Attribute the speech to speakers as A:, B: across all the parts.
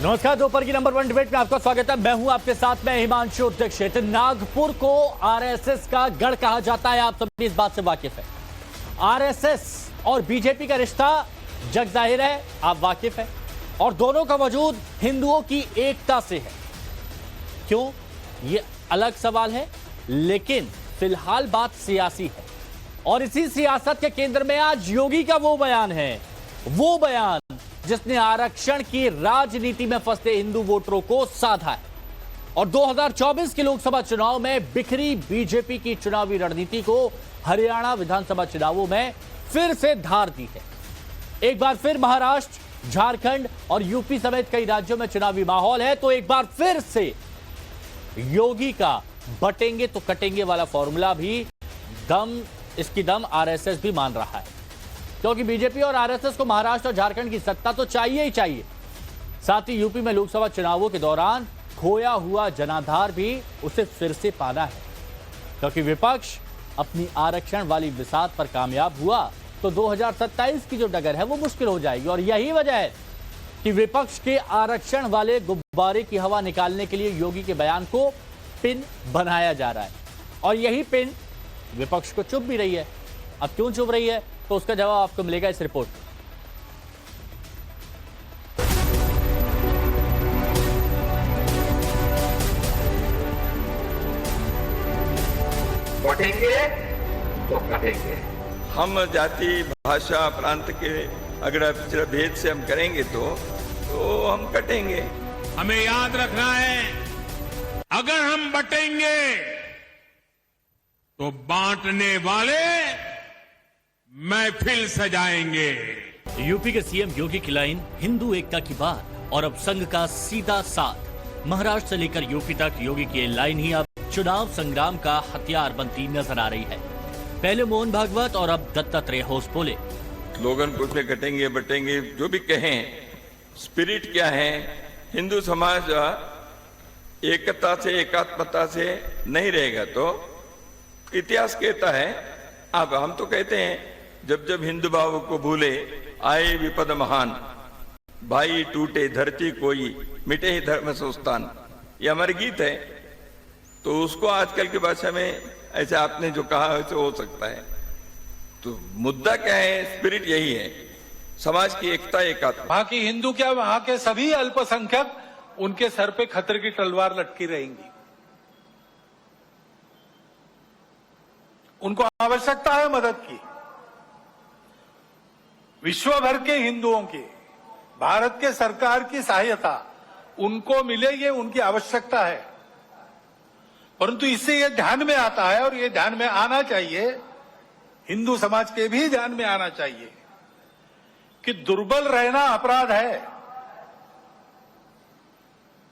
A: नमस्कार, दोपहर की नंबर 1 डिबेट में आपका स्वागत है। मैं हूं आपके साथ में हिमांशु दीक्षित। नागपुर को आरएसएस का गढ़ कहा जाता है, आप सभी इस बात से वाकिफ है। आरएसएस और बीजेपी का रिश्ता जग जाहिर है, आप वाकिफ है, और दोनों का वजूद हिंदुओं की एकता से है। क्यों, यह अलग सवाल है, लेकिन फिलहाल बात सियासी है और इसी सियासत के केंद्र में आज योगी का वो बयान है, वो बयान जिसने आरक्षण की राजनीति में फंसे हिंदू वोटरों को साधा है और 2024 के लोकसभा चुनाव में बिखरी बीजेपी की चुनावी रणनीति को हरियाणा विधानसभा चुनावों में फिर से धार दी है। एक बार फिर महाराष्ट्र, झारखंड और यूपी समेत कई राज्यों में चुनावी माहौल है, तो एक बार फिर से योगी का बटेंगे तो कटेंगे वाला फॉर्मूला भी इसकी दम आरएसएस भी मान रहा है, क्योंकि बीजेपी और आरएसएस को महाराष्ट्र और झारखंड की सत्ता तो चाहिए ही चाहिए। साथ ही यूपी में लोकसभा चुनावों के दौरान खोया हुआ जनाधार भी उसे फिर से पाना है, क्योंकि विपक्ष अपनी आरक्षण वाली बिसात पर कामयाब हुआ तो 2027 की जो डगर है वो मुश्किल हो जाएगी। और यही वजह है कि विपक्ष के आरक्षण वाले गुब्बारे की हवा निकालने के लिए योगी के बयान को पिन बनाया जा रहा है, और यही पिन विपक्ष को चुभ भी रही है। अब क्यों चुभ रही है, तो उसका जवाब आपको मिलेगा इस रिपोर्ट में।
B: कटेंगे तो कटेंगे।
C: हम जाति, भाषा, प्रांत के अगर भेद से हम करेंगे तो हम कटेंगे।
D: हमें याद रखना है, अगर हम बटेंगे तो बांटने वाले महफिल सजाएंगे।
A: यूपी के सीएम योगी की लाइन हिंदू एकता की बात और अब संघ का सीधा साथ। महाराष्ट्र से लेकर यूपी तक योगी की लाइन ही अब चुनाव संग्राम का हथियार बनती नजर आ रही है। पहले मोहन भागवत और अब दत्तात्रेय होस बोले।
C: स्लोगन कुछ में कटेंगे बटेंगे जो भी कहें, स्पिरिट क्या है, हिंदू समाज एकता से एकात्मता से नहीं रहेगा तो इतिहास कहता है। अब हम तो कहते हैं, जब जब हिंदू भाव को भूले आए विपद महान, भाई टूटे धरती कोई, मिटे ही धर्म संस्थान, ये अमर गीत है। तो उसको आजकल की भाषा में ऐसे आपने जो कहा वैसे हो सकता है। तो मुद्दा क्या है, स्पिरिट यही है, समाज की एकता एकात्मता।
E: वहां की हिंदू क्या, वहां के सभी अल्पसंख्यक, उनके सर पे खतरे की तलवार लटकी रहेंगी। उनको आवश्यकता है मदद की। विश्व भर के हिंदुओं की, भारत के सरकार की सहायता उनको मिले, ये उनकी आवश्यकता है। परंतु इससे ये ध्यान में आता है, और ये ध्यान में आना चाहिए, हिंदू समाज के भी ध्यान में आना चाहिए कि दुर्बल रहना अपराध है।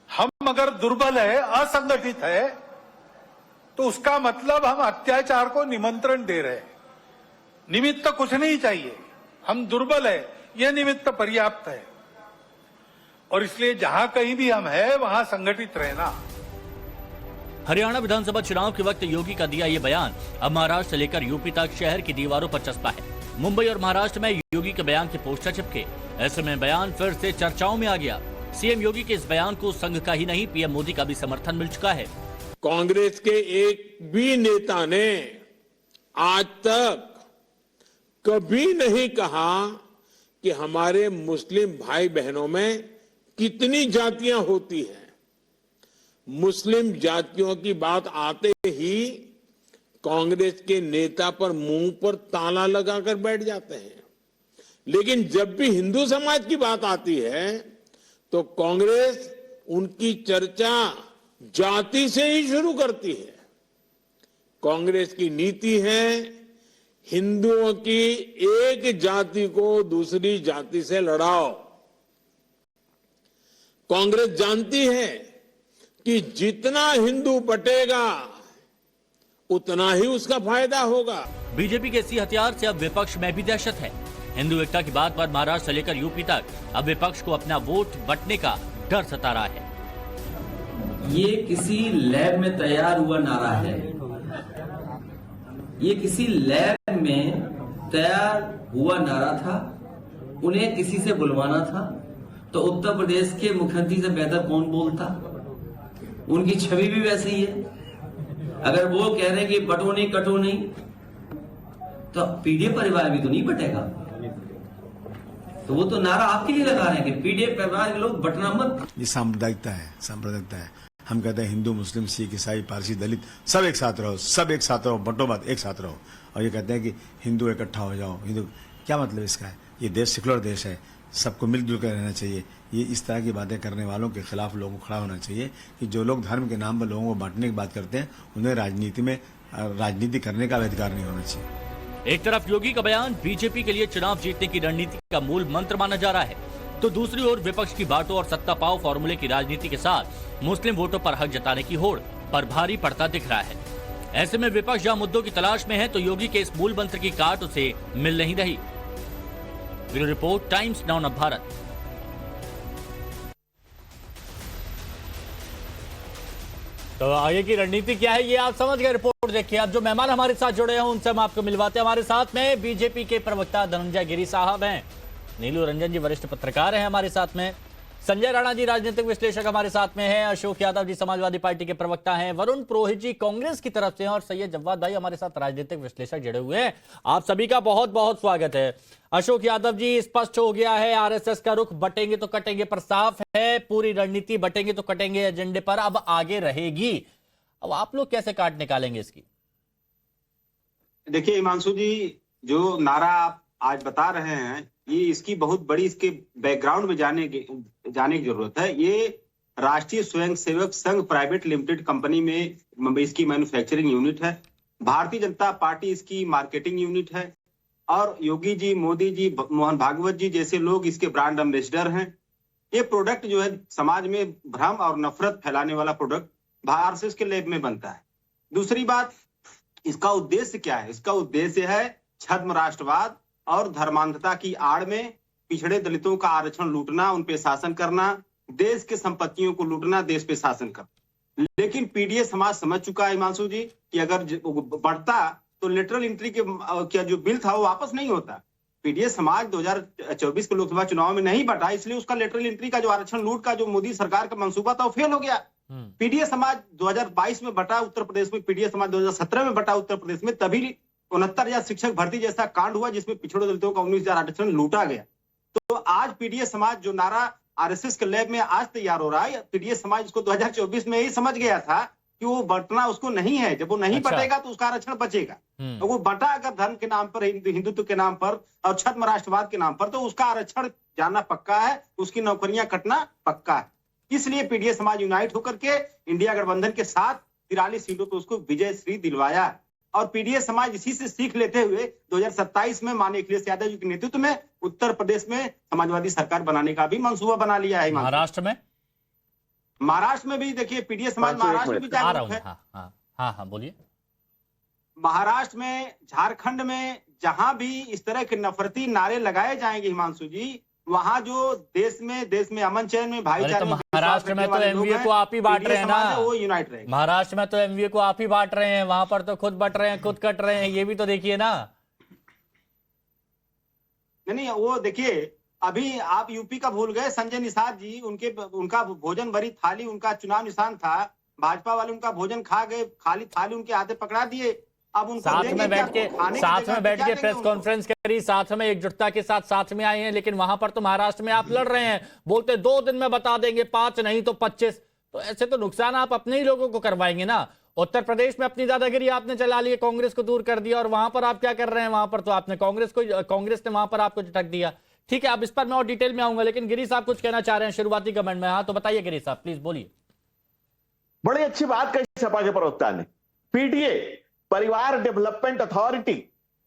E: हम अगर दुर्बल है, असंगठित है, तो उसका मतलब हम अत्याचार को निमंत्रण दे रहे हैं। निमित्त कुछ नहीं चाहिए, हम दुर्बल है, यह निमित्त पर्याप्त है। और इसलिए जहां कहीं भी हम हैं, वहां संगठित रहना।
A: हरियाणा विधानसभा चुनाव के वक्त योगी का दिया ये बयान अब महाराष्ट्र से लेकर यूपी तक शहर की दीवारों पर चस्पा है। मुंबई और महाराष्ट्र में योगी के बयान के पोस्टर चिपके, ऐसे में बयान फिर से चर्चाओं में आ गया। सीएम योगी के इस बयान को संघ का ही नहीं, पीएम मोदी का भी समर्थन मिल चुका है।
D: कांग्रेस के एक भी नेता ने आज तक कभी नहीं कहा कि हमारे मुस्लिम भाई बहनों में कितनी जातियां होती हैं। मुस्लिम जातियों की बात आते ही कांग्रेस के नेता पर मुंह पर ताला लगाकर बैठ जाते हैं। लेकिन जब भी हिंदू समाज की बात आती है तो कांग्रेस उनकी चर्चा जाति से ही शुरू करती है। कांग्रेस की नीति है हिंदुओं की एक जाति को दूसरी जाति से लड़ाओ। कांग्रेस जानती है कि जितना हिंदू बटेगा उतना ही उसका फायदा होगा।
A: बीजेपी के इसी हथियार से अब विपक्ष में भी दहशत है। हिंदू एकता की बात पर महाराष्ट्र से लेकर यूपी तक अब विपक्ष को अपना वोट बंटने का डर सता रहा है।
F: ये किसी लैब में तैयार हुआ नारा है, ये किसी लैब में तैयार हुआ नारा था। उन्हें किसी से बुलवाना था, तो उत्तर प्रदेश के मुख्यमंत्री से बेहतर कौन बोलता? उनकी छवि भी वैसी ही है। अगर वो कह रहे हैं कि बटो नहीं कटो नहीं, तो पीडीए परिवार भी तो नहीं बटेगा। तो वो तो नारा आपके लिए लगा रहे हैं कि पीडीए परिवार के लोग बटना मत।
G: ये सांप्रदायिकता है, सांप्रदायिकता है। हम कहते हैं हिंदू, मुस्लिम, सिख, ईसाई, पारसी, दलित सब एक साथ रहो, सब एक साथ रहो, बंटो मत, एक साथ रहो। और ये कहते हैं कि हिंदू इकट्ठा हो जाओ, हिंदू, क्या मतलब इसका है? ये देश सेकुलर देश है, सबको मिलजुल कर रहना चाहिए। ये इस तरह की बातें करने वालों के खिलाफ लोगों को खड़ा होना चाहिए कि जो लोग धर्म के नाम पर लोगों को बांटने की बात करते हैं, उन्हें राजनीति करने का अधिकार नहीं होना चाहिए।
A: एक तरफ योगी का बयान बीजेपी के लिए चुनाव जीतने की रणनीति का मूल मंत्र माना जा रहा है, तो दूसरी ओर विपक्ष की बातों और सत्ता पाओ फॉर्मूले की राजनीति के साथ मुस्लिम वोटों पर हक जताने की होड़ पर भारी पड़ता दिख रहा है। ऐसे में विपक्ष जहां मुद्दों की तलाश में है, तो योगी के इस मूल मंत्र की काट उसे मिल नहीं रही। Bureau report, times now of Bharat. तो आगे की रणनीति क्या है ये आप समझ गए रिपोर्ट देखिए। अब जो मेहमान हमारे साथ जुड़े हैं उनसे हम आपको मिलवाते हैं। हमारे साथ में बीजेपी के प्रवक्ता धनंजय गिरी साहब हैं, नीलू रंजन जी वरिष्ठ पत्रकार हैं हमारे साथ में, संजय राणा जी राजनीतिक विश्लेषक हमारे साथ में हैं, अशोक यादव जी समाजवादी पार्टी के प्रवक्ता हैं, वरुण पुरोहित जी कांग्रेस की तरफ से हैं और सैयद जव्वाद भाई हमारे साथ राजनीतिक विश्लेषक जुड़े हुए हैं। आप सभी का बहुत बहुत स्वागत है। अशोक यादव जी, स्पष्ट हो गया है आरएसएस का रुख बटेंगे तो कटेंगे पर साफ है, पूरी रणनीति बटेंगे तो कटेंगे एजेंडे पर अब आगे रहेगी। अब आप लोग कैसे काट निकालेंगे इसकी?
H: देखिए हिमांशु जी, जो नारा आप आज बता रहे हैं, ये इसकी बहुत बड़ी इसके बैकग्राउंड में जाने की जरूरत है। ये राष्ट्रीय Swayamsevak Sangh private limited company में इसकी मैन्युफैक्चरिंग यूनिट है, भारतीय जनता पार्टी इसकी मार्केटिंग यूनिट है, और योगी जी, मोदी जी, मोहन भागवत जी जैसे लोग इसके ब्रांड एम्बेसडर हैं। ये प्रोडक्ट जो है समाज में भ्रम और नफरत फैलाने वाला प्रोडक्ट आरएसएस के लैब में बनता है। दूसरी बात, इसका उद्देश्य क्या है? इसका उद्देश्य है छद्म राष्ट्रवाद और धर्मांधता की आड़ में पिछड़े दलितों का आरक्षण लूटना, उन पे शासन करना, देश के संपत्तियों को लूटना, देश पे शासन करना। लेकिन पीडीए समाज समझ चुका है हिमांशु जी कि अगर बढ़ता तो लेटरल एंट्री के जो बिल था वो वापस नहीं होता। पीडीए समाज 2024 के लोकसभा चुनाव में नहीं बढ़ा, इसलिए उसका लेटरल एंट्री का जो आरक्षण लूट का जो मोदी सरकार का मंसूबा था वो फेल हो गया। पीडीए समाज 2022 में बटा उत्तर प्रदेश में, पीडीए समाज 2017 में बटा उत्तर प्रदेश में, तभी 69,000 शिक्षक भर्ती जैसा कांड हुआ जिसमें पिछड़े दलितों का 19,000 आरक्षण लूटा गया। तो आज पीडीए समाज जो नारा आरएसएस के लैब में आज तैयार हो रहा है, पीडीए समाज इसको 2024 में ही समझ गया था कि वो बंटना उसको नहीं है। जब वो नहीं बटेगा तो उसका आरक्षण बचेगा। तो वो बटा अगर धर्म के नाम पर, हिंदुत्व के नाम पर और छद्म राष्ट्रवाद के नाम पर, तो उसका आरक्षण जाना पक्का है, उसकी नौकरियां कटना पक्का है। इसलिए पीडीए समाज यूनाइट होकर के इंडिया गठबंधन के साथ 43 सीटों पर उसको विजय श्री दिलवाया। और पीडीए समाज इसी से सीख लेते हुए 2027 में माननीय अखिलेश यादव जी के नेतृत्व में उत्तर प्रदेश में समाजवादी सरकार बनाने का भी मंसूबा बना लिया है।
A: महाराष्ट्र में भी देखिए पीडीए समाज महाराष्ट्र में भी जागरूक है। हाँ, बोलिए। महाराष्ट्र में, झारखंड में जहां भी इस तरह के नफरती नारे लगाए जाएंगे हिमांशु जी, वहां जो देश में अमन चैन में भाईचारे, तो महाराष्ट्र में तो एमवीए को आप ही बांट रहे हैं ना,
H: वो यूनाइट रहेगा।
A: महाराष्ट्र में तो एमवीए को आप ही बांट रहे हैं, वहां पर तो खुद बट रहे हैं, खुद कट रहे हैं, ये भी तो देखिए ना।
H: नहीं, वो देखिए, अभी आप यूपी का भूल गए, संजय निषाद जी, उनका भोजन भरी थाली उनका चुनाव निशान था। भाजपा वाले उनका भोजन खा गए, खाली थाली उनके हाथे पकड़ा दिए। अब उनको साथ में बैठ के प्रेस कॉन्फ्रेंस करी, साथ में एकजुटता के साथ में आए हैं। लेकिन वहां पर तो महाराष्ट्र में आप लड़ रहे हैं, बोलते 2 दिन में बता देंगे, 5 नहीं तो 25। तो ऐसे तो नुकसान आप अपने ही लोगों को करवाएंगे ना। उत्तर प्रदेश में अपनी दादागिरी आपने चला ली, कांग्रेस को दूर कर दिया, और वहां पर आप क्या कर रहे हैं? वहां पर तो आपने कांग्रेस ने वहां पर आपको झटक दिया। ठीक है, अब इस पर मैं और डिटेल में आऊंगा, लेकिन गिरी साहब कुछ कहना चाह रहे हैं शुरुआती कमेंट में। हाँ, तो बताइए गिरी साहब, प्लीज बोलिए।
I: बड़ी अच्छी बात कही सपा के प्रवक्ता ने। पीडीए परिवार डेवलपमेंट अथॉरिटी,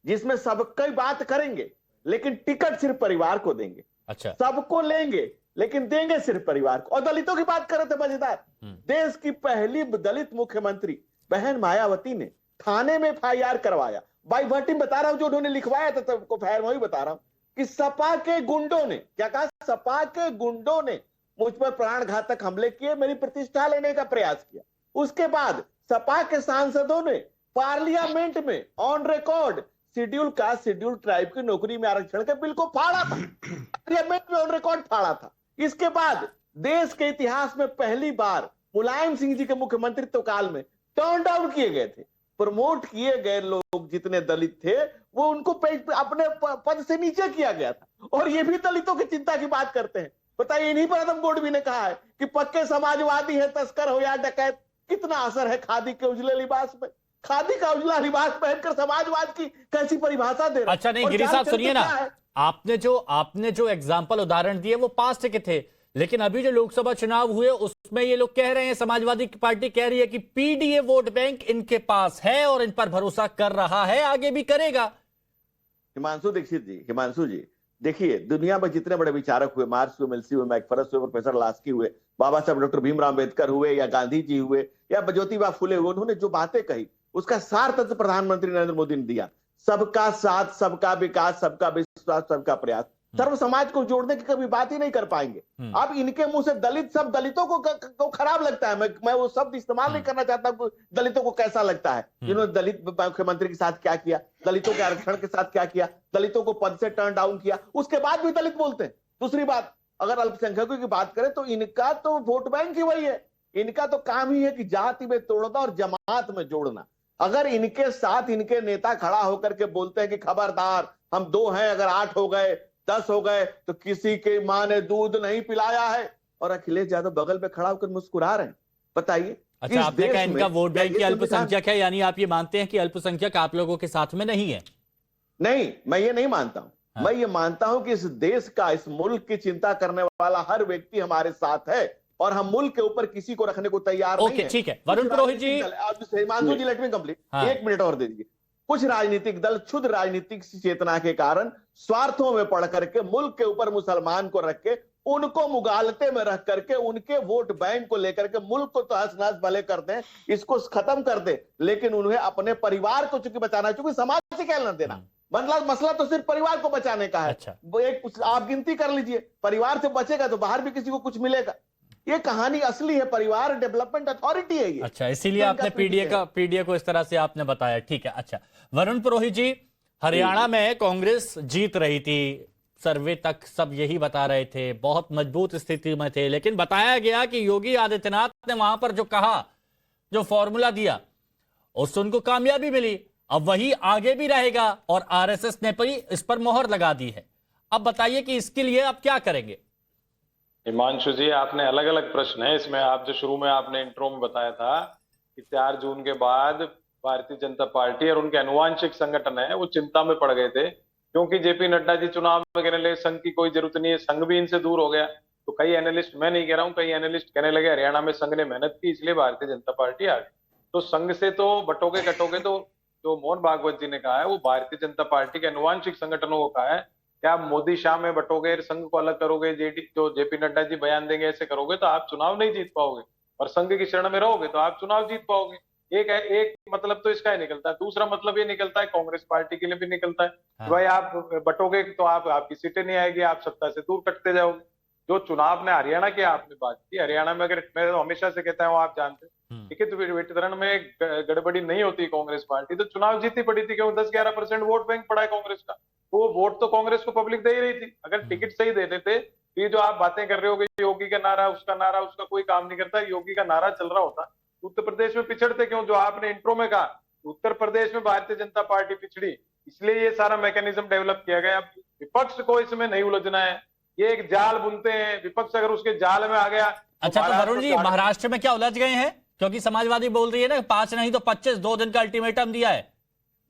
I: जिसमें सबकी बात करेंगे लेकिन टिकट सिर्फ परिवार को देंगे। अच्छा, सबको लेंगे लेकिन देंगे सिर्फ परिवार को। और दलितों की बात कर रहे थे, मजेदार, देश की पहली दलित मुख्यमंत्री बहन मायावती ने थाने में एफआईआर करवाया। बाई भट्टी बता रहा हूं, जो उन्होंने लिखवाया था सबको फायर, वही बता रहा हूं कि सपा के गुंडों ने क्या कहा, सपा के गुंडों ने मुझ पर प्राण घातक हमले किए, मेरी प्रतिष्ठा लेने का प्रयास किया। उसके बाद सपा के सांसदों ने पार्लियामेंट में on record schedule caste schedule tribe की नौकरी में आरक्षण के बिल को फाड़ा था। पार्लियामेंट में ऑन रिकॉर्ड फाड़ा था। इसके बाद देश के इतिहास में पहली बार मुलायम सिंह जी के मुख्यमंत्रित्व काल में टर्न डाउन किए गए थे। प्रमोट किए गए लोग जितने दलित थे वो उनको अपने पद से नीचे किया गया था, और ये भी दलितों की चिंता की बात करते हैं। बताइए, इन्हीं पर आदम गोडवी ने कहा है कि पक्के समाजवादी है, तस्कर हो या डकैत। कितना असर है खादी के उजले लिबास में। खादी का उजला लिबास पहनकर समाजवाद की कैसी परिभाषा दे रहे।
A: अच्छा नहीं गिरी साहब सुनिए ना, आपने जो एग्जाम्पल उदाहरण दिए वो पास्ट के थे, लेकिन अभी जो लोकसभा चुनाव हुए उसमें ये लोग कह रहे हैं, समाजवादी पार्टी कह रही है कि पीडीए वोट बैंक इनके पास है और इन पर भरोसा कर रहा है, आगे भी करेगा।
I: हिमांशु दीक्षित जी, हिमांशु जी देखिए, दुनिया में जितने बड़े विचारक हुए, मार्क्स हुए, मिल्सी हुए, मैकफरस हुए, प्रोफेसर लास्की हुए, बाबा साहब डॉक्टर भीमराव अम्बेडकर हुए, या गांधी जी हुए, या ज्योतिबा फुले हुए, उन्होंने जो बातें कही उसका सार तत्व प्रधानमंत्री नरेंद्र मोदी ने दिया। सबका साथ, सबका विकास, सबका विश्वास, सबका प्रयास। सर्व समाज को जोड़ने की कभी बात ही नहीं कर पाएंगे। अब इनके मुंह से दलित, सब दलितों को खराब लगता है। मैं वो शब्द इस्तेमाल नहीं करना चाहता, दलितों को कैसा लगता है। जिन्होंने दलित मुख्यमंत्री के साथ क्या किया, दलितों के आरक्षण के साथ क्या किया, दलितों को पद से टर्न डाउन किया, उसके बाद भी दलित बोलते हैं। दूसरी बात, अगर अल्पसंख्यकों की बात करें तो इनका तो वोट बैंक ही वही है। इनका तो काम ही है कि जाति में तोड़ना और जमात में जोड़ना। अगर इनके साथ इनके नेता खड़ा होकर के बोलते हैं कि खबरदार, हम 2 हैं, अगर 8 हो गए, 10 हो गए तो किसी की मां ने दूध नहीं पिलाया है, और अखिलेश यादव बगल में खड़ा होकर मुस्कुरा रहे हैं। बताइए।
A: अच्छा, आपने कहा इनका वोट बैंक की अल्पसंख्यक है, यानी आप ये मानते हैं कि अल्पसंख्यक आप लोगों के साथ में नहीं है?
I: नहीं, मैं ये नहीं मानता हूं। हाँ। मैं ये मानता हूं कि इस देश का, इस मुल्क की चिंता करने वाला हर व्यक्ति हमारे साथ है, और हम मुल्क के ऊपर किसी को रखने को तैयार नहीं है।
A: ठीक है, वरुण पुरोहित जी।
I: हिमांशु जी, लेट मी कंप्लीट। 1 मिनट और दे दीजिए। कुछ राजनीतिक दल क्षुद्र राजनीतिक चेतना के कारण स्वार्थों में पड़ करके मुल्क के ऊपर मुसलमान को रख के, उनको मुगालते में रख करके, उनके वोट बैंक को लेकर के मुल्क को तो हंस नस भले करते हैं, इसको खत्म कर दे, लेकिन उन्हें अपने परिवार को चूंकि बचाना है, चूंकि समाज से क्या लेना देना। मतलब मसला तो सिर्फ परिवार को बचाने का है।
A: अच्छा।
I: एक आप गिनती कर लीजिए, परिवार से बचेगा तो बाहर भी किसी को कुछ मिलेगा। ये कहानी असली है, परिवार डेवलपमेंट अथॉरिटी है ये।
A: अच्छा, इसीलिए आपने पीडीए को इस तरह से आपने बताया। ठीक है। अच्छा, वरुण पुरोहित जी, हरियाणा में कांग्रेस जीत रही थी, सर्वे तक सब यही बता रहे थे, बहुत मजबूत स्थिति में थे, लेकिन बताया गया कि योगी आदित्यनाथ ने वहां पर जो कहा, जो फॉर्मूला दिया, उससे उनको कामयाबी मिली। अब वही आगे भी रहेगा और आरएसएस ने इस पर मोहर लगा दी है। अब बताइए कि इसके लिए आप क्या करेंगे?
J: हिमांशु जी, आपने अलग अलग प्रश्न है इसमें। आप जो शुरू में आपने इंट्रो में बताया था कि 4 जून के बाद भारतीय जनता पार्टी और उनके अनुवांशिक संगठन है वो चिंता में पड़ गए थे, क्योंकि जेपी नड्डा जी चुनाव में कहने लगे संघ की कोई जरूरत नहीं है, संघ भी इनसे दूर हो गया। तो कई एनालिस्ट, मैं नहीं कह रहा हूं, कई एनालिस्ट कहने लगे हरियाणा में संघ ने मेहनत की इसलिए भारतीय जनता पार्टी आ गई। तो संघ से तो बटोगे कटोगे, तो जो मोहन भागवत जी ने कहा है वो भारतीय जनता पार्टी के अनुवांशिक संगठनों को कहा है कि आप मोदी शाह में बटोगे, संघ को अलग करोगे, जो जेपी नड्डा जी बयान देंगे ऐसे करोगे तो आप चुनाव नहीं जीत पाओगे, और संघ की शरण में रहोगे तो आप चुनाव जीत पाओगे। एक मतलब तो इसका ही निकलता है। दूसरा मतलब ये निकलता है, कांग्रेस पार्टी के लिए भी निकलता है कि भाई आप बटोगे तो आपकी सीटें नहीं आएगी, आप सत्ता से दूर कटते जाओगे। जो चुनाव ने हरियाणा की आपने बात की, हरियाणा में अगर मैं तो हमेशा से कहता हूँ, आप जानते हैं, लिखित वितरण में गड़बड़ी नहीं होती कांग्रेस पार्टी तो चुनाव जीती पड़ी थी, क्यों 10-11% वोट बैंक पड़ा है कांग्रेस का। तो वो वोट तो कांग्रेस को पब्लिक दे ही रही थी। अगर टिकट सही दे देते, ये जो आप बातें कर रहे हो कि योगी का नारा, उसका कोई काम नहीं करता, योगी का नारा चल रहा होता, उत्तर प्रदेश में पिछड़ते क्यों? जो आपने इंट्रो में कहा, उत्तर प्रदेश में भारतीय जनता पार्टी पिछड़ी, इसलिए ये सारा मैकेनिज्म डेवलप किया गया। विपक्ष को इसमें नहीं उलझना है, ये एक जाल बुनते हैं, विपक्ष अगर उसके जाल में आ गया।
A: अच्छा, तो वरुण जी, महाराष्ट्र में क्या उलझ गए हैं? क्योंकि समाजवादी बोल रही है ना 5 नहीं तो 25, 2 दिन का अल्टीमेटम दिया है,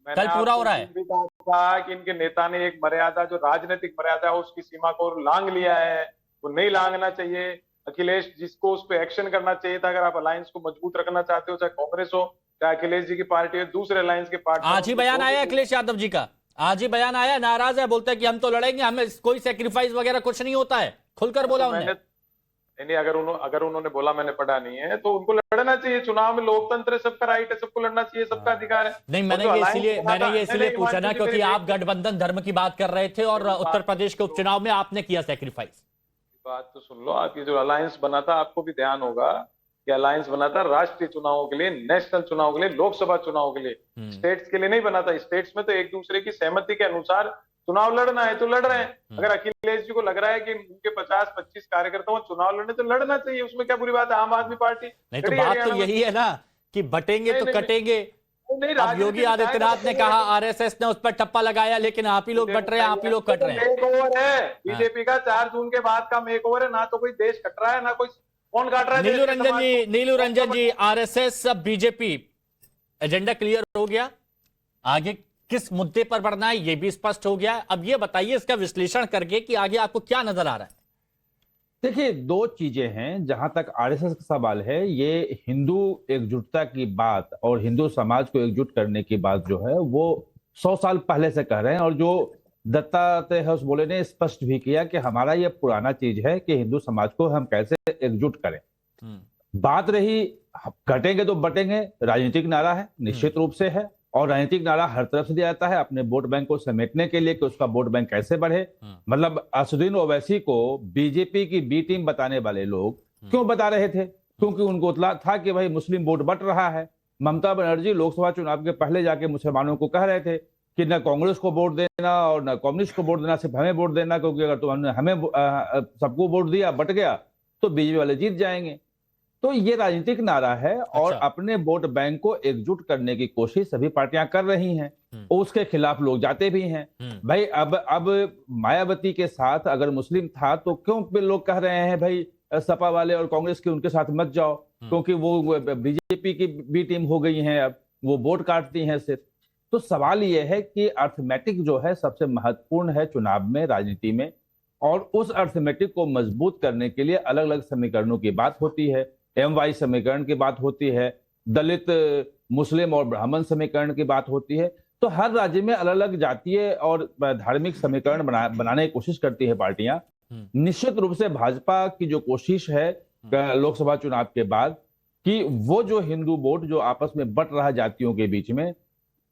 A: कल पूरा हो रहा है।
J: कहा कि इनके नेता ने एक मर्यादा, जो राजनीतिक मर्यादा है, उसकी सीमा को लांघ लिया है, वो नहीं लांघना चाहिए। अखिलेश जिसको उस पर एक्शन करना चाहिए था। अगर आप अलायंस को मजबूत रखना चाहते हो, चाहे कांग्रेस हो, चाहे अखिलेश जी की पार्टी हो, दूसरे अलायंस के पार्टी।
A: आज ही बयान आया अखिलेश यादव जी का, आज ही बयान आया, नाराज है, बोलते हैं कि हम तो लड़ेंगे, हमें कोई सेक्रीफाइस वगैरह कुछ नहीं होता है, खुलकर बोला उन्होंने।
J: नहीं, अगर उन्होंने बोला, मैंने पढ़ा नहीं है, तो उनको लड़ना चाहिए। चुनाव में लोकतंत्र है, सबका राइट है, सबको लड़ना चाहिए, सबका अधिकार है।
A: नहीं, मैंने ये इसलिए पूछा ना क्योंकि आप गठबंधन धर्म की बात कर रहे थे और उत्तर प्रदेश के उपचुनाव में आपने किया सेक्रीफाइस।
J: बात तो सुन लो, आप ये जो अलायंस बना था, आपको भी ध्यान होगा कि अलायंस बना था राष्ट्रीय चुनावों के लिए, नेशनल चुनाव के लिए, लोकसभा चुनाव के लिए, स्टेट्स के लिए नहीं बना था। स्टेट्स में तो एक दूसरे की सहमति के अनुसार चुनाव लड़ना है तो लड़ रहे हैं। अगर अखिलेश जी को लग रहा है कि उनके 50-25 कार्यकर्ताओं को चुनाव लड़ने तो लड़ना चाहिए, उसमें क्या बुरी बात है। आम आदमी पार्टी
A: नहीं तो
J: लड़ी
A: बात तो
J: हरियाणा में।
A: यही है ना कि बटेंगे
J: नहीं,
A: तो
J: नहीं,
A: कटेंगे।
J: नहीं,
A: अब योगी आदित्यनाथ ने कहा आरएसएस ने उस पर ठप्पा लगाया, लेकिन आप ही लोग बट रहे हैं, आप ही लोग कट रहे हैं।
J: मेक ओवर है बीजेपी का, 4 जून के बाद का मेक ओवर है। ना तो कोई देश कट रहा है, ना कोई कौन काट रहा है।
A: नीलू रंजन जी, आरएसएस अब बीजेपी, एजेंडा क्लियर हो गया, आगे किस मुद्दे पर बढ़ना है ये भी स्पष्ट हो गया। अब ये बताइए इसका विश्लेषण करके कि आगे आपको क्या नजर आ रहा है।
K: देखिए, दो चीजें हैं। जहां तक आरएसएस का सवाल है, ये हिंदू एकजुटता की बात और हिंदू समाज को एकजुट करने की बात जो है वो 100 साल पहले से कह रहे हैं। और जो दत्तात्रेय बोले ने स्पष्ट भी किया कि हमारा ये पुराना चीज है कि हिंदू समाज को हम कैसे एकजुट करें। बात रही कटेंगे तो बटेंगे, राजनीतिक नारा है, निश्चित रूप से है। और राजनीतिक नारा हर तरफ से दिया जाता है अपने वोट बैंक को समेटने के लिए कि उसका वोट बैंक कैसे बढ़े। मतलब असदुद्दीन ओवैसी को बीजेपी की बी टीम बताने वाले लोग क्यों बता रहे थे? क्योंकि उनको इत्तला था कि भाई मुस्लिम वोट बट रहा है। ममता बनर्जी लोकसभा चुनाव के पहले जाके मुसलमानों को कह रहे थे कि न कांग्रेस को वोट देना और न कम्युनिस्ट को वोट देना, सिर्फ हमें वोट देना, क्योंकि अगर तुमने हमें सबको वोट दिया, बट गया, तो बीजेपी वाले जीत जाएंगे। तो ये राजनीतिक नारा है। और अपने वोट बैंक को एकजुट करने की कोशिश सभी पार्टियां कर रही हैं, उसके खिलाफ लोग जाते भी हैं। भाई अब मायावती के साथ अगर मुस्लिम था तो क्यों पे लोग कह रहे हैं भाई सपा वाले और कांग्रेस के उनके साथ मत जाओ, क्योंकि वो बीजेपी की बी टीम हो गई हैं, अब वो वोट काटती हैं सिर्फ। तो सवाल ये है कि अर्थमेटिक जो है सबसे महत्वपूर्ण है चुनाव में, राजनीति में। और उस अर्थमेटिक को मजबूत करने के लिए अलग अलग समीकरणों की बात होती है। MY समीकरण की बात होती है, दलित, मुस्लिम और ब्राह्मण समीकरण की बात होती है। तो हर राज्य में अलग अलग जातीय और धार्मिक समीकरण बनाने की कोशिश करती है पार्टियां। निश्चित रूप से भाजपा की जो कोशिश है लोकसभा चुनाव के बाद कि वो जो हिंदू वोट जो आपस में बट रहा जातियों के बीच में,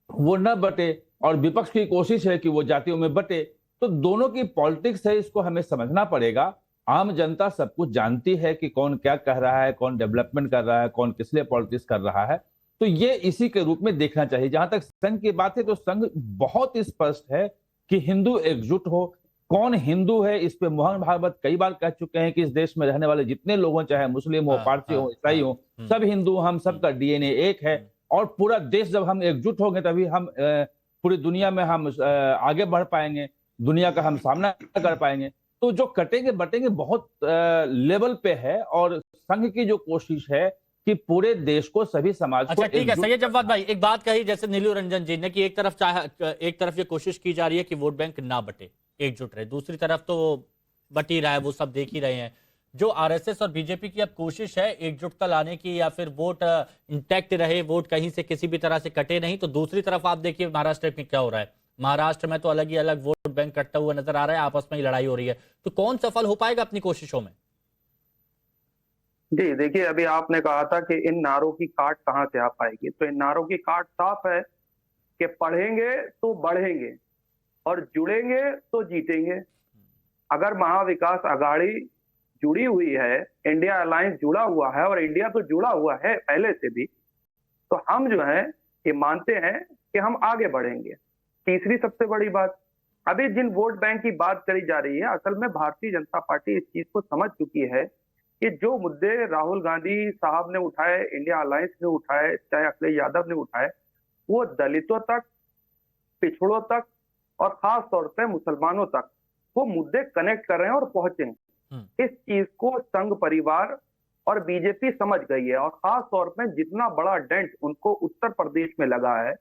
K: वो न बटे, और विपक्ष की कोशिश है कि वो जातियों में बटे। तो दोनों की पॉलिटिक्स है, इसको हमें समझना पड़ेगा। आम जनता सब कुछ जानती है कि कौन क्या कह रहा है, कौन डेवलपमेंट कर रहा है, कौन किस लिए पॉलिटिक्स कर रहा है। तो ये इसी के रूप में देखना चाहिए। जहां तक संघ की बात है तो संघ बहुत स्पष्ट है कि हिंदू एकजुट हो। कौन हिंदू है इस पे मोहन भागवत कई बार कह चुके हैं कि इस देश में रहने वाले जितने लोग हों, चाहे मुस्लिम हो, पारसी हो, ईसाई हो, सब हिंदू, हम सबका DNA एक है। और पूरा देश जब हम एकजुट होंगे तभी हम पूरी दुनिया में हम आगे बढ़ पाएंगे, दुनिया का हम सामना कर पाएंगे। तो जो कटेंगे बटेंगे बहुत लेवल पे है। और संघ की जो कोशिश है कि पूरे देश को, सभी समाज को।
A: अच्छा ठीक है, सैयद जवाद भाई, एक बात कही जैसे नीलू रंजन जी ने कि एक तरफ ये कोशिश की जा रही है कि वोट बैंक ना बटे, एकजुट रहे, दूसरी तरफ तो बट ही रहा है, वो सब देख ही रहे हैं। जो आरएसएस और बीजेपी की अब कोशिश है एकजुटता लाने की या फिर वोट इंटैक्ट रहे, वोट कहीं से किसी भी तरह से कटे नहीं, तो दूसरी तरफ आप देखिए महाराष्ट्र में क्या हो रहा है। महाराष्ट्र में तो अलग ही अलग वोट बैंक कटता हुआ नजर आ रहा है, आपस में ही लड़ाई हो रही है। तो कौन सफल हो पाएगा अपनी कोशिशों में?
L: जी देखिए, अभी आपने कहा था कि इन नारों की काट कहां से आ पाएगी, तो इन नारों की काट साफ है कि पढ़ेंगे तो बढ़ेंगे और जुड़ेंगे तो जीतेंगे। अगर महाविकास आघाड़ी जुड़ी हुई है, इंडिया अलायंस जुड़ा हुआ है, और इंडिया तो जुड़ा हुआ है पहले से भी, तो हम जो है ये मानते हैं कि हम आगे बढ़ेंगे। तीसरी सबसे बड़ी बात, अभी जिन वोट बैंक की बात करी जा रही है, असल में भारतीय जनता पार्टी इस चीज को समझ चुकी है कि जो मुद्दे राहुल गांधी साहब ने उठाए, इंडिया अलायंस ने उठाए, चाहे अखिलेश यादव ने उठाए, वो दलितों तक, पिछड़ों तक और खास तौर पे मुसलमानों तक वो मुद्दे कनेक्ट कर रहे हैं और पहुंचे। इस चीज को संघ परिवार और बीजेपी समझ गई है। और खास तौर पे जितना बड़ा डेंट उनको उत्तर प्रदेश में लगा है,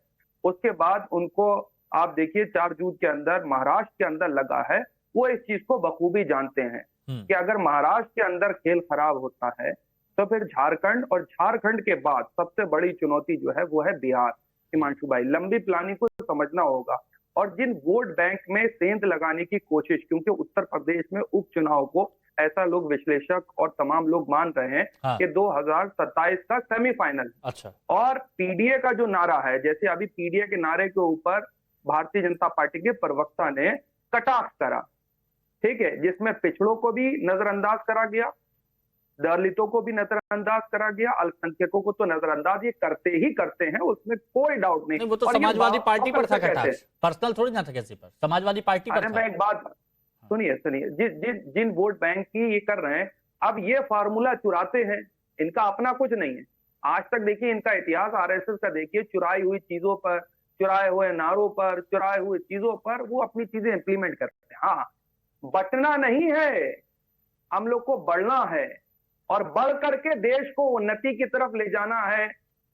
L: उसके बाद उनको आप देखिए 4 जून के अंदर महाराष्ट्र के अंदर लगा है, वो इस चीज को बखूबी जानते हैं कि अगर महाराष्ट्र के अंदर खेल खराब होता है तो फिर झारखंड, और झारखंड के बाद सबसे बड़ी चुनौती जो है वो है बिहार। हिमांशु भाई, लंबी प्लानिंग को समझना होगा। और जिन वोट बैंक में सेंध लगाने की कोशिश, क्योंकि उत्तर प्रदेश में उपचुनाव को ऐसा लोग विश्लेषक और तमाम लोग मान रहे हैं कि 2027 का सेमीफाइनल।
A: अच्छा।
L: और पीडीए का जो नारा है, जैसे अभी पीडीए के नारे के ऊपर भारतीय जनता पार्टी के प्रवक्ता ने कटाक्ष करा, ठीक है, जिसमें पिछड़ों को भी नजरअंदाज करा गया, दलितों को भी नजरअंदाज करा गया, अल्पसंख्यकों को तो नजरअंदाज ये करते ही करते हैं, उसमें कोई डाउट नहीं।
A: वो तो
L: और ये
A: समाजवादी
L: बात
A: पार्टी पर था
L: कैसे?
A: कटाक्ष, पर्सनल थोड़ी ना था किसी पर, समाजवादी पार्टी पर
L: अरे मैं
A: था।
L: एक बात सुनिए, जिन वोट बैंक की ये कर रहे हैं, अब ये फार्मूला चुराते हैं, इनका अपना कुछ नहीं है। आज तक देखिए इनका इतिहास आरएसएस का देखिए, चुराई हुई चीजों पर, चुराए हुए नारों पर, चुराए हुए चीजों पर वो अपनी चीजें इंप्लीमेंट करते हैं। हाँ, बटना नहीं है, हम लोग को बढ़ना है और बढ़ करके देश को उन्नति की तरफ ले जाना है।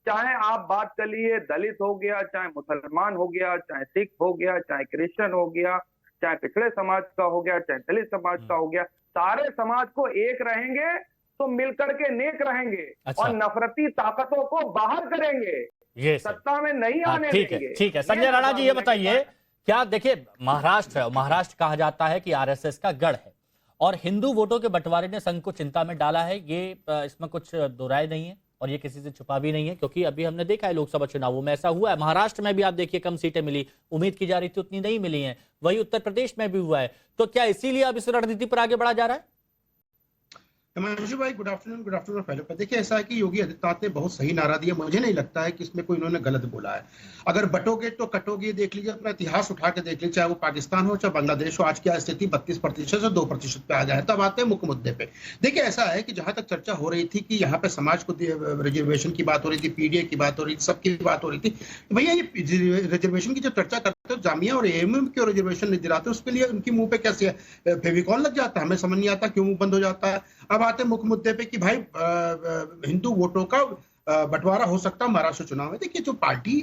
L: चाहे आप बात कर लिए दलित हो गया, चाहे मुसलमान हो गया, चाहे सिख हो गया, चाहे क्रिश्चियन हो गया, चाहे पिछड़े समाज का हो गया, चाहे दलित समाज का हो गया, सारे समाज को एक रहेंगे तो मिलकर के नेक रहेंगे।
A: अच्छा।
L: और नफरती ताकतों को बाहर करेंगे,
A: ये
L: सत्ता में नहीं
A: हाँ,
L: आने
A: ठीक
L: देंगे।
A: है, ठीक है। संजय राणा जी ये बताइए, क्या देखिए महाराष्ट्र कहा जाता है कि आरएसएस का गढ़ है और हिंदू वोटों के बंटवारे ने संघ को चिंता में डाला है, ये इसमें कुछ दो राय नहीं है और ये किसी से छुपा भी नहीं है, क्योंकि अभी हमने देखा है लोकसभा चुनावों में ऐसा हुआ है। महाराष्ट्र में भी आप देखिए कम सीटें मिली, उम्मीद की जा रही थी उतनी नहीं मिली हैं, वही उत्तर प्रदेश में भी हुआ है। तो क्या इसीलिए अब इस रणनीति पर आगे बढ़ा जा रहा है?
M: हिमांशु भाई गुड आफ्टरनून। पहले पर देखिए, ऐसा है कि योगी आदित्यनाथ ने बहुत सही नारा दिया, मुझे नहीं लगता है कि इसमें कोई इन्होंने गलत बोला है। अगर बटोगे तो कटोगे, देख लीजिए अपना इतिहास उठा के देख लीजिए, चाहे वो पाकिस्तान हो चाहे बांग्लादेश हो, आज क्या स्थिति 32% से 2% पे आ गया है। तब आते हैं मुख्य मुद्दे पे। देखिए ऐसा है कि जहां तक चर्चा हो रही थी कि यहाँ पे समाज को रिजर्वेशन की बात हो रही थी, पीडीए की बात हो रही थी, सबकी बात हो रही थी, भैया ये रिजर्वेशन की जब चर्चा करते हो जामिया और एएमयू में क्यों रिजर्वेशन नहीं दिलाते, उसके लिए उनके मुंह पे कैसे फेविकॉल लग जाता है, हमें समझ नहीं आता क्यों मुंह बंद हो जाता है। अब आते हैं मुख्य मुद्दे पे कि भाई हिंदू वोटों का बंटवारा हो सकता है महाराष्ट्र चुनाव में। देखिए जो पार्टी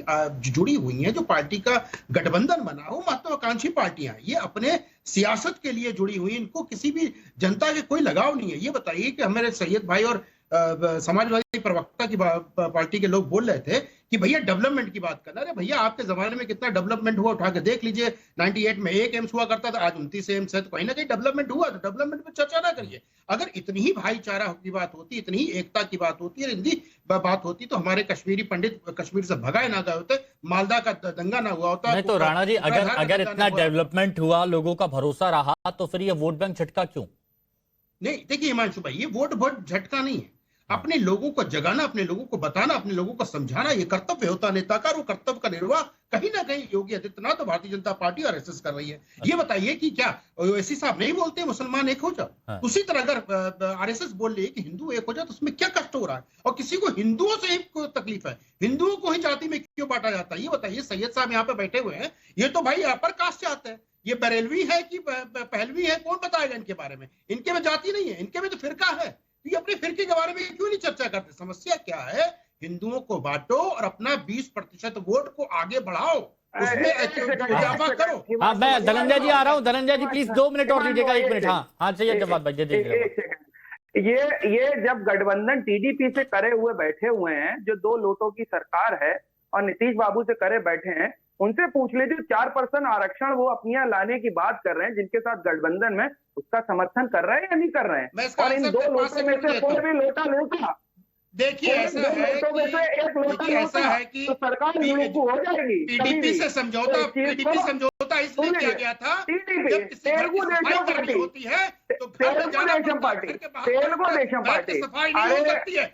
M: जुड़ी हुई है, जो पार्टी का गठबंधन बना वो महत्वाकांक्षी पार्टियां हैं, ये अपने सियासत के लिए जुड़ी हुई, इनको किसी भी जनता के कोई लगाव नहीं है। ये बताइए कि हमारे सैयद भाई और समाजवादी प्रवक्ता की पार्टी के लोग बोल रहे थे कि भैया डेवलपमेंट की बात करना। अरे भैया आपके जमाने में कितना डेवलपमेंट हुआ, उठा के देख लीजिए। 98 में 1 एम्स हुआ करता था, आज 29 एम्स है, तो कहीं ना कहीं डेवलपमेंट हुआ। तो डेवलपमेंट पे चर्चा ना करिए। अगर इतनी ही भाईचारा की बात होती, इतनी ही एकता की बात होती है, हिंदी बात होती, तो हमारे कश्मीरी पंडित कश्मीर से भगाए ना गए होते, मालदा का दंगा ना हुआ होता।
A: नहीं तो राणा जी, अगर इतना डेवलपमेंट हुआ, लोगों का भरोसा रहा, तो फिर ये वोट बैंक झटका क्यों?
M: नहीं देखिए हिमांशु भाई, ये वोट झटका नहीं है। अपने लोगों को जगाना, अपने लोगों को बताना, अपने लोगों को समझाना, ये कर्तव्य होता है नेता का। और वो कर्तव्य का निर्वाह कहीं ना कहीं योगी आदित्यनाथ और भारतीय जनता पार्टी और आरएसएस कर रही है। ये बताइए कि क्या ओवैसी साहब नहीं बोलते मुसलमान एक हो जाओ? उसी तरह अगर आरएसएस बोल रही है कि हिंदू एक हो जाए, तो उसमें क्या कष्ट हो रहा है? और किसी को हिंदुओं से ही तकलीफ है, हिंदुओं को ही जाति में क्यों बांटा जाता है? ये बताइए। सैयद साहब यहाँ पे बैठे हुए हैं, ये तो भाई अपर कास्ट चाहते हैं। ये बरेलवी है कि पहलवी है, कौन बताएगा इनके बारे में? इनके में जाति नहीं है, इनके में तो फिरका है। ये अपने फिरके के बारे में क्यों नहीं चर्चा करते? समस्या क्या है? हिंदुओं को बांटो और अपना 20% वोट को आगे बढ़ाओ, उसमें इजाफा करो।
A: हाँ, मैं धनंजय जी आ रहा हूँ। धनंजय जी प्लीज 2 मिनट और दीजिएगा, 1 मिनट। हाँ चाहिए जवाब भाई।
L: ये जब गठबंधन टीडीपी से करे हुए बैठे हुए हैं, जो 2 लोटों की सरकार है और नीतीश बाबू से करे बैठे हैं, उनसे पूछ लीजिए 4% आरक्षण वो अपनी यहाँ लाने की बात कर रहे हैं, जिनके साथ गठबंधन में, उसका समर्थन कर रहे हैं या नहीं कर रहे हैं? और इन 2 लोटों में से कोई भी लोटा लोटा,
M: देखिए ऐसा है कि
L: सरकार हो जाएगी।
M: पीडीपी से समझौता इसलिए किया गया था, जब किसी घर की सफाई करनी होती है तो
L: तेलुगु देशम पार्टी
M: सफाई नहीं हो सकती है।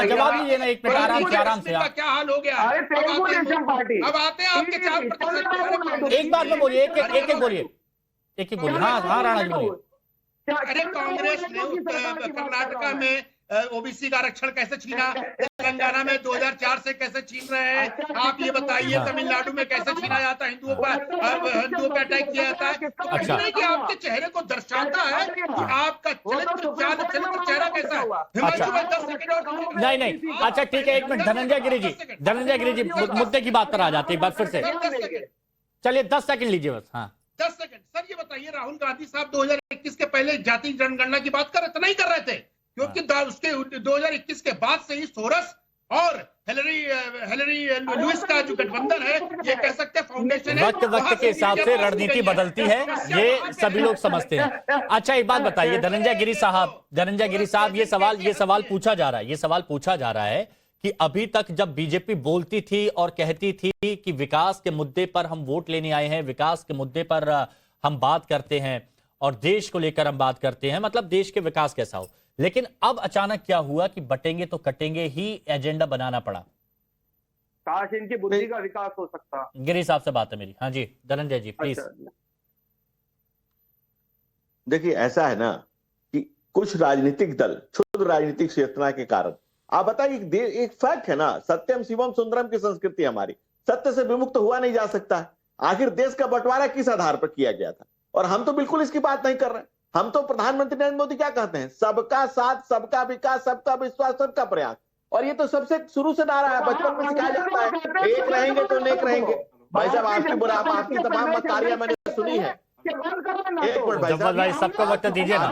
A: जवाब दीजिए ना, 1 मिनट आराम से।
M: क्या हाल हो गया?
L: अरे तेलुगु देशम पार्टी,
M: अब आते हैं आपके 4%।
A: एक बात में बोलिए, एक बोलिए। हाँ राणा जी बोलिए।
M: अरे कांग्रेस ने कर्नाटका में ओबीसी का आरक्षण कैसे छीना, तेलंगाना में 2004 से कैसे छीन रहे हैं, आप ये बताइए। तमिलनाडु में कैसे छीना जाता है, हिंदुओं पर अटैक किया जाता है। तो कहीं नहीं कि आपके चेहरे को दर्शाता है कि आपका चरित्र चेहरा कैसा है। हिमांशु भाई 10 सेकंड और
A: नहीं। अच्छा ठीक है, 1 मिनट। धनंजय गिरी जी मुद्दे की बात पर आ जाते एक बार फिर से। चलिए 10 सेकंड लीजिए बस। हाँ
M: 10 सेकंड। सर ये बताइए, राहुल गांधी साहब 2021 के पहले जाति जनगणना की बात कर रहे थे? नहीं कर रहे थे, क्योंकि उसके 2021 के बाद से ही सोरस और हिलरी लुइस का जो गठबंधन है, ये कह सकते हैं फाउंडेशन है।
A: वक्त के हिसाब से रणनीति बदलती है, ये सभी लोग समझते हैं। अच्छा एक बात बताइए धनंजय गिरी साहब, ये सवाल पूछा जा रहा है कि अभी तक जब बीजेपी बोलती थी और कहती थी कि विकास के मुद्दे पर हम वोट लेने आए हैं, विकास के मुद्दे पर हम बात करते हैं और देश को लेकर हम बात करते हैं, मतलब देश के विकास कैसा हो, लेकिन अब अचानक क्या हुआ कि बटेंगे तो कटेंगे ही एजेंडा बनाना पड़ा?
L: काश इनकी बुद्धि का विकास हो सकता।
A: गिरी साहब से बात है मेरी। हाँ जी धनंजय जी प्लीज।
I: देखिए ऐसा है ना कि कुछ राजनीतिक दल क्षुद्र राजनीतिक चेतना के कारण, आप बताइए एक फैक्ट है ना, सत्यम शिवम सुंदरम की संस्कृति हमारी, सत्य से विमुक्त हुआ नहीं जा सकता। आखिर देश का बंटवारा किस आधार पर किया गया था? और हम तो बिल्कुल इसकी बात नहीं कर रहे। हम तो प्रधानमंत्री नरेंद्र मोदी क्या कहते हैं, सबका साथ, सबका विकास, सबका विश्वास, सबका प्रयास। और ये तो सबसे शुरू से नारा है, बचपन में सिखाया जाता है, एक रहेंगे तो नेक रहेंगे। भाई साहब आपकी बुरापा, आपकी तमाम मक्कारियां मैंने सुनी है। एक मिनट
A: भाई सबको वक्त दीजिए ना।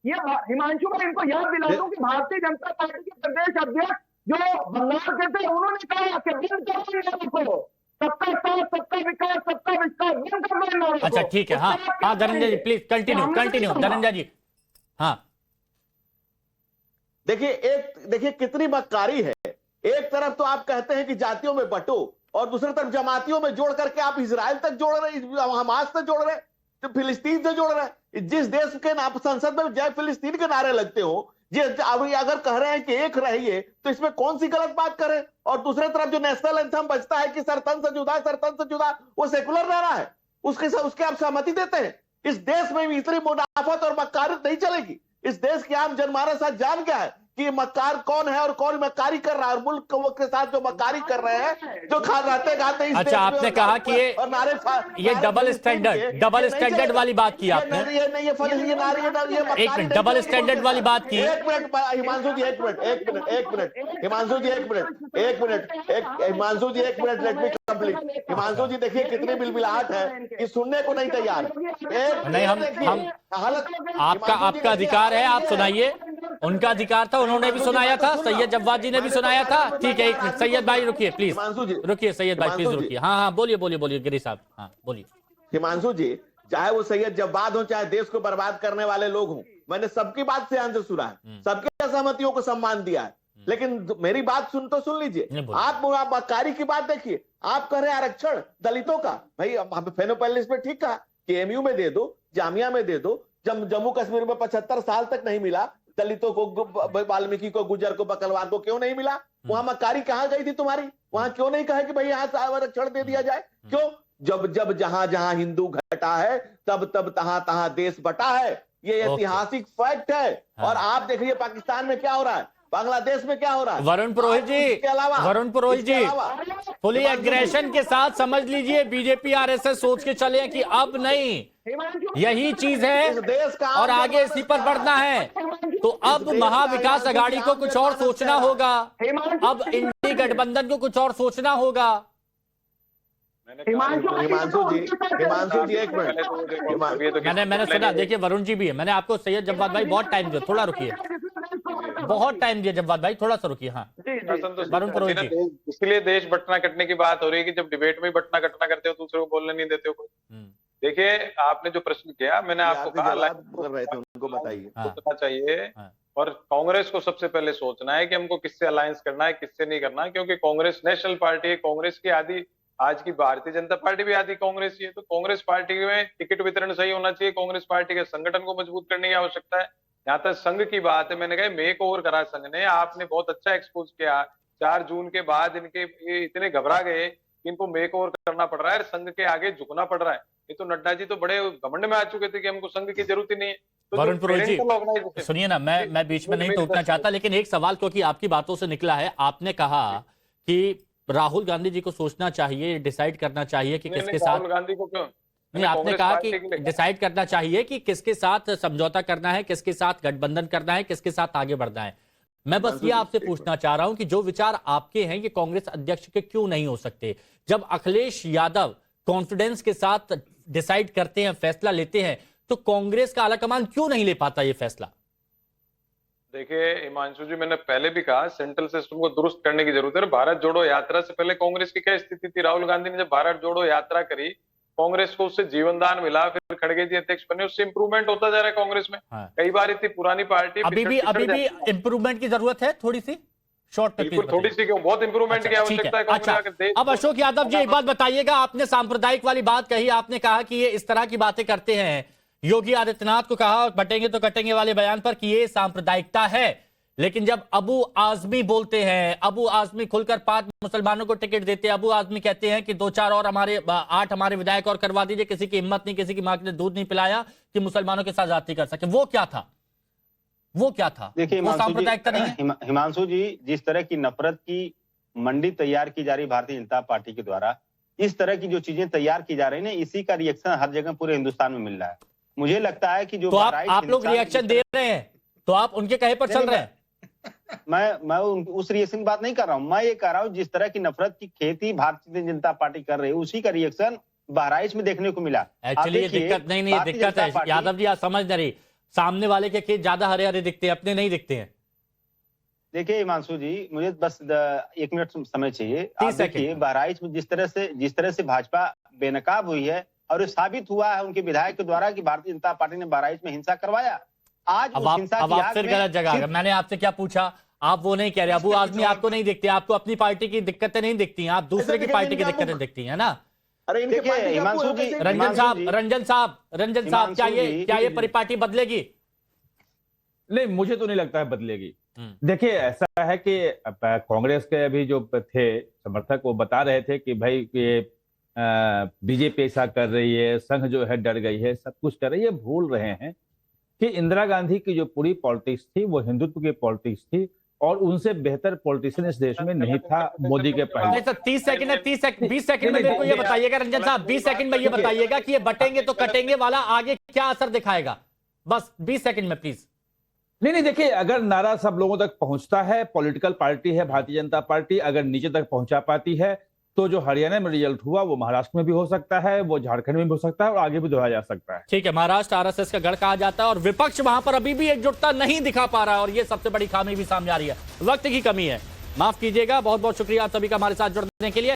L: ये हिमांशु भाई इनको याद दिला दूं कि भारतीय जनता पार्टी के प्रदेश अध्यक्ष जो बंगाल के थे, उन्होंने कहा कि बंद करो सबका साथ, सबका विकास, सबका विस्तार, बंद करो।
A: अच्छा ठीक है। हाँ हाँ धनंजय जी प्लीज कंटिन्यू धनंजय जी। हाँ
I: देखिए कितनी मक्कारी है। एक तरफ तो आप कहते हैं कि जातियों में बंटो, और दूसरी तरफ जमातियों में जोड़ करके आप इजराइल तक जोड़ रहे, हमास से जोड़ रहे, तो फिलिस्तीन से जोड़ रहे। जिस देश के संसद में जय फिलिस्तीन के नारे लगते हो, अभी अगर कह रहे हैं कि एक रहिए, तो इसमें कौन सी गलत बात करें? और दूसरी तरफ जो नेशनल एंथम बजता है कि सरतन से जुदा, वो सेकुलर रह रहा है, उसके आप सहमति देते हैं? इस देश में इतनी मुनाफत और मक्कारियत नहीं चलेगी। इस देश की आम जनमानस आज जान गया है कि मक्कार कौन है और कौन मक्कारी कर रहा है, और मुल्क के साथ जो मक्कारी कर रहे हैं, जो रहते गाते।
A: अच्छा आपने कहा कि ये डबल स्टैंडर्ड वाली बात की आपने। एक मिनट, डबल स्टैंडर्ड वाली बात की।
I: एक मिनट हिमांशु जी, एक मिनट हिमांशु जी, हिमांशु जी एक minute, let me complete. Himanshu ji देखिए कितनी बिलबिलाहट है कि सुनने को नहीं तैयार।
A: नहीं हम आपका अधिकार है, आप सुनाइए। उनका अधिकार था, उन्होंने भी सुनाया था, सैयद जव्वाद जी ने भी सुनाया था। ठीक है एक मिनट, सैयद भाई रुकिए प्लीज, रुकिए सैयद भाई प्लीज रुकिए। हाँ बोलिए गिरी साहब, हाँ बोलिए।
I: हिमांशु जी, चाहे वो सैयद जव्वाद हो, चाहे देश को बर्बाद करने वाले लोग हों, मैंने सबकी बात ध्यान से सुना है, सबके असहमतियों को सम्मान दिया है। लेकिन मेरी बात सुन लीजिए। आप मक्कारी की बात देखिए। आप कह रहे हैं आरक्षण दलितों का, भाई फेनोपैलिस में ठीक कहा कि एमयू में दे दो, जामिया में दे दो। जम्मू कश्मीर में 75 साल तक नहीं मिला दलितों को, वाल्मीकि को, गुजर को, बकलवार को क्यों नहीं मिला? वहां मक्कारी कहां गई थी तुम्हारी? वहां क्यों नहीं कहा कि भाई यहाँ आरक्षण दे दिया जाए? क्यों? जब जहां हिंदू घटा है, तब तहां देश बटा है। ये ऐतिहासिक फैक्ट है। और आप देखिए पाकिस्तान में क्या हो रहा है, बांग्लादेश में क्या हो रहा है।
A: वरुण पुरोहित जी फुली एग्रेशन के साथ समझ लीजिए, बीजेपी आरएसएस सोच के चले कि अब नहीं, यही चीज है और आगे इसी पर बढ़ना है। तो अब महाविकास अघाड़ी को कुछ और सोचना होगा, अब इंडी गठबंधन को कुछ और सोचना होगा।
I: हिमांशु जी एक मिनट,
A: मैंने सुना। देखिए वरुण जी भी है, मैंने आपको सैयद जव्वाद भाई बहुत टाइम दिया, थोड़ा रुकिए, बहुत टाइम दिया जव्वाद भाई, थोड़ा सा रुकिए। हाँ वरुण पुरोहित जी,
J: इसलिए देश बटना कटने की बात हो रही है कि जब डिबेट में बटना कटना करते हो, दूसरे को बोलने नहीं देते हो। देखिए आपने जो प्रश्न किया, मैंने आपको कहा
I: उनको बताइए
J: सोचना चाहिए। और कांग्रेस को सबसे पहले सोचना है कि हमको किससे अलायंस करना है, किससे नहीं करना है, क्योंकि कांग्रेस नेशनल पार्टी है। कांग्रेस की आदि, आज की भारतीय जनता पार्टी भी आदि कांग्रेस ही है। तो कांग्रेस पार्टी में टिकट वितरण सही होना चाहिए, कांग्रेस पार्टी के संगठन को मजबूत करने की आवश्यकता है। यहाँ तक संघ की बात है, मैंने कहा मेक ओवर करा संघ ने, आपने बहुत अच्छा एक्सपोज किया। 4 जून के बाद इनके ये इतने घबरा गए कि इनको मेक ओवर करना पड़ रहा है, संघ के आगे झुकना पड़ रहा है। ये तो नड्डा जी तो बड़े घमंड में आ चुके थे कि हमको संघ की जरूरत ही नहीं है। तो
A: वरुण पुरोहित जी सुनिए ना, मैं बीच में नहीं टोकना चाहता, लेकिन एक सवाल क्योंकि आपकी बातों से निकला है। आपने कहा कि राहुल गांधी जी को सोचना चाहिए, डिसाइड करना चाहिए कि किसके साथ।
J: राहुल गांधी को क्यों
A: नहीं, आपने कहा कि डिसाइड करना चाहिए कि किसके साथ समझौता करना है, किसके साथ गठबंधन करना है, किसके साथ आगे बढ़ना है। मैं बस ये आपसे पूछना चाह रहा हूं कि जो विचार आपके हैं ये कांग्रेस अध्यक्ष के क्यों नहीं हो सकते? जब अखिलेश यादव कॉन्फिडेंस के साथ डिसाइड करते हैं, फैसला लेते हैं, तो कांग्रेस का आलाकमान क्यों नहीं ले पाता ये फैसला?
J: देखिए हिमांशु जी, मैंने पहले भी कहा सेंट्रल सिस्टम को दुरुस्त करने की जरूरत है। भारत जोड़ो यात्रा से पहले कांग्रेस की क्या स्थिति थी? राहुल गांधी ने जब भारत जोड़ो यात्रा करी, कांग्रेस को उससे जीवनदान मिला, फिर खड़गे जी अध्यक्ष बने, उससे इंप्रूवमेंट होता जा रहा है कांग्रेस में। कई बार इतनी पुरानी पार्टी
A: अभी भी इंप्रूवमेंट की जरूरत है, थोड़ी सी शॉर्ट में
J: थोड़ी सी क्यों, बहुत इंप्रूवमेंट की आवश्यकता है।
A: अच्छा, अब अशोक यादव जी एक बात बताइएगा, आपने सांप्रदायिक वाली बात कही, आपने कहा कि ये इस तरह की बातें करते हैं, योगी आदित्यनाथ को कहा बटेंगे तो कटेंगे वाले बयान पर कि ये सांप्रदायिकता है, लेकिन जब अबू आजमी बोलते हैं, अबू आजमी खुलकर 5 मुसलमानों को टिकट देते हैं, अबू आजमी कहते हैं कि 2-4 और 8 हमारे विधायक और करवा दीजिए, किसी की हिम्मत नहीं, किसी की मां ने दूध नहीं पिलाया कि मुसलमानों के साथ ज्यादती कर सके। वो क्या था? वो क्या था?
H: देखिए
A: वो सांप्रदायिकता नहीं है?
H: हिमांशु जी, जिस तरह की नफरत की मंडी तैयार की जा रही भारतीय जनता पार्टी के द्वारा, इस तरह की जो चीजें तैयार की जा रही है, इसी का रिएक्शन हर जगह पूरे हिंदुस्तान में मिल रहा है। मुझे लगता है कि जो
A: तो आप लोग रिएक्शन दे रहे हैं, तो आप उनके कहे पर चल रहे हैं।
H: मैं उस रिएक्शन की बात नहीं कर रहा हूं, मैं ये कह रहा हूं जिस तरह की नफरत की खेती भारतीय जनता पार्टी कर रही है, उसी का रिएक्शन बहराइच में देखने को मिला।
A: एक्चुअली ये दिक्कत नहीं, दिक्कत है यादव जी, आप समझ नहीं, सामने वाले के खेत ज्यादा हरे हरे दिखते हैं, अपने नहीं दिखते हैं।
H: देखिए हिमांशु जी, मुझे बस 1 मिनट समय चाहिए। आप देखिए बहराइच में जिस तरह से भाजपा बेनकाब हुई है, और साबित हुआ है उनके विधायक के द्वारा कि भारतीय जनता पार्टी ने बहराइच में हिंसा करवाया। आज
A: अब आप फिर गलत जगह, मैंने आपसे क्या पूछा, आप वो नहीं कह रहे। अबू आजमी आपको नहीं दिखते, आपको अपनी पार्टी की दिक्कतें नहीं दिखती हैं, आप दूसरे की पार्टी की दिक्कतें दिखती हैं ना।
I: अरे
H: देखिए हिमांशु जी,
A: रंजन साहब क्या ये परिपाटी बदलेगी?
K: नहीं, मुझे तो नहीं लगता है बदलेगी। देखिए, ऐसा है कि कांग्रेस के अभी जो थे समर्थक, वो बता रहे थे कि भाई ये बीजेपी ऐसा कर रही है, संघ जो है डर गई है, सब कुछ कर रही है। भूल रहे हैं कि इंदिरा गांधी की जो पूरी पॉलिटिक्स थी वो हिंदुत्व की पॉलिटिक्स थी, और उनसे बेहतर पॉलिटिशियन इस देश में नहीं था मोदी के पहले।
A: नहीं सर, 20 सेकंड में मेरे को ये बताइएगा रंजन साहब, 20 सेकंड में ये बताइएगा कि ये बटेंगे तो कटेंगे वाला आगे क्या असर दिखाएगा? बस 20 सेकंड में प्लीज।
K: नहीं, देखिए, अगर नारा सब लोगों तक पहुंचता है, पॉलिटिकल पार्टी है भारतीय जनता पार्टी, अगर नीचे तक पहुंचा पाती है, तो जो हरियाणा में रिजल्ट हुआ वो महाराष्ट्र में भी हो सकता है, वो झारखंड में भी हो सकता है, और आगे भी दोहराया जा सकता है।
A: ठीक है, महाराष्ट्र आरएसएस का गढ़ कहा जाता है और विपक्ष वहां पर अभी भी एकजुटता नहीं दिखा पा रहा है, और ये सबसे बड़ी खामी भी सामने आ रही है। वक्त की कमी है, माफ कीजिएगा। बहुत बहुत शुक्रिया आप सभी का हमारे साथ जुड़ने के लिए।